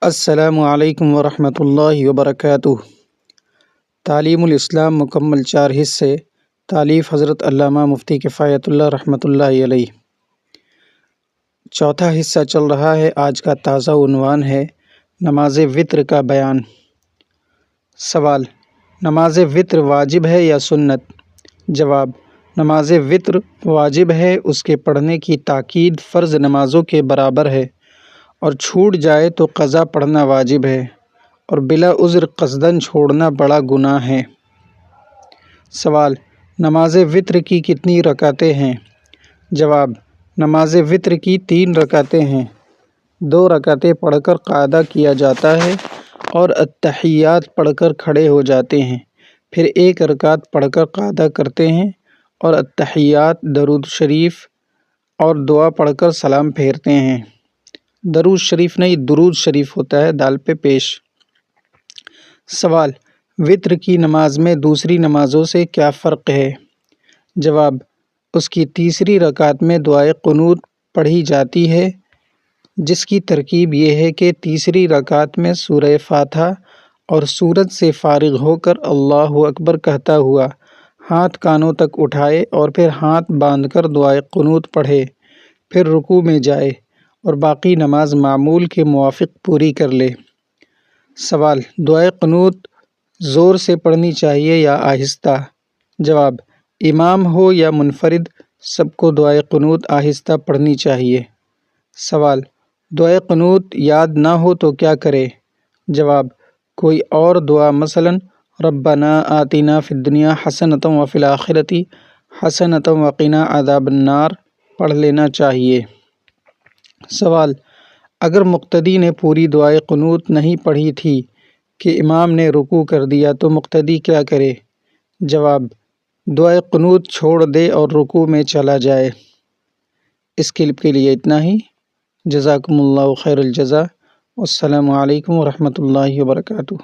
السلام علیکم ورحمۃ اللہ وبرکاتہ۔ تعلیم الاسلام مکمل 4 حصے، تالیف حضرت علامہ مفتی کفایت اللہ رحمۃ اللہ علیہ۔ چوتھا حصہ چل رہا ہے۔ آج کا تازہ عنوان ہے نماز وتر کا بیان۔ سوال: نماز وتر واجب ہے یا سنت؟ جواب: نماز وتر واجب ہے، اس کے پڑھنے کی تاکید فرض نمازوں کے برابر ہے، اور چھوٹ جائے تو قضا پڑھنا واجب ہے، اور بلا عذر قصداً چھوڑنا بڑا گناہ ہے۔ سوال: نماز وتر کی کتنی رکعتیں ہیں؟ جواب: نماز وتر کی 3 رکعتیں ہیں۔ 2 رکعتیں پڑھ کر قعدہ کیا جاتا ہے اور اتحیات پڑھ کر کھڑے ہو جاتے ہیں، پھر 1 رکعت پڑھ کر قعدہ کرتے ہیں اور اتحیات، درود شریف اور دعا پڑھ کر سلام پھیرتے ہیں۔ درود شریف نہیں، درود شریف ہوتا ہے، دال پہ پیش۔ سوال: وتر کی نماز میں دوسری نمازوں سے کیا فرق ہے؟ جواب: اس کی تیسری رکعت میں دعائے قنوت پڑھی جاتی ہے، جس کی ترکیب یہ ہے کہ تیسری رکعت میں سورہ فاتحہ اور سورت سے فارغ ہو کر اللہ اکبر کہتا ہوا ہاتھ کانوں تک اٹھائے اور پھر ہاتھ باندھ کر دعائے قنوت پڑھے، پھر رکوع میں جائے اور باقی نماز معمول کے موافق پوری کر لے۔ سوال: دعائے قنوت زور سے پڑھنی چاہیے یا آہستہ؟ جواب: امام ہو یا منفرد، سب کو دعائے قنوت آہستہ پڑھنی چاہیے۔ سوال: دعائے قنوت یاد نہ ہو تو کیا کرے؟ جواب: کوئی اور دعا مثلاً ربنا آتنا فی الدنیا حسنۃ وفی الآخرۃ حسنۃ وقنا عذاب النار پڑھ لینا چاہیے۔ سوال: اگر مقتدی نے پوری دعائے قنوت نہیں پڑھی تھی کہ امام نے رکوع کر دیا تو مقتدی کیا کرے؟ جواب: دعائے قنوت چھوڑ دے اور رکوع میں چلا جائے۔ اس کلپ کے لیے اتنا ہی۔ جزاکم اللہ خیر الجزا۔ السلام علیکم ورحمۃ اللہ وبرکاتہ۔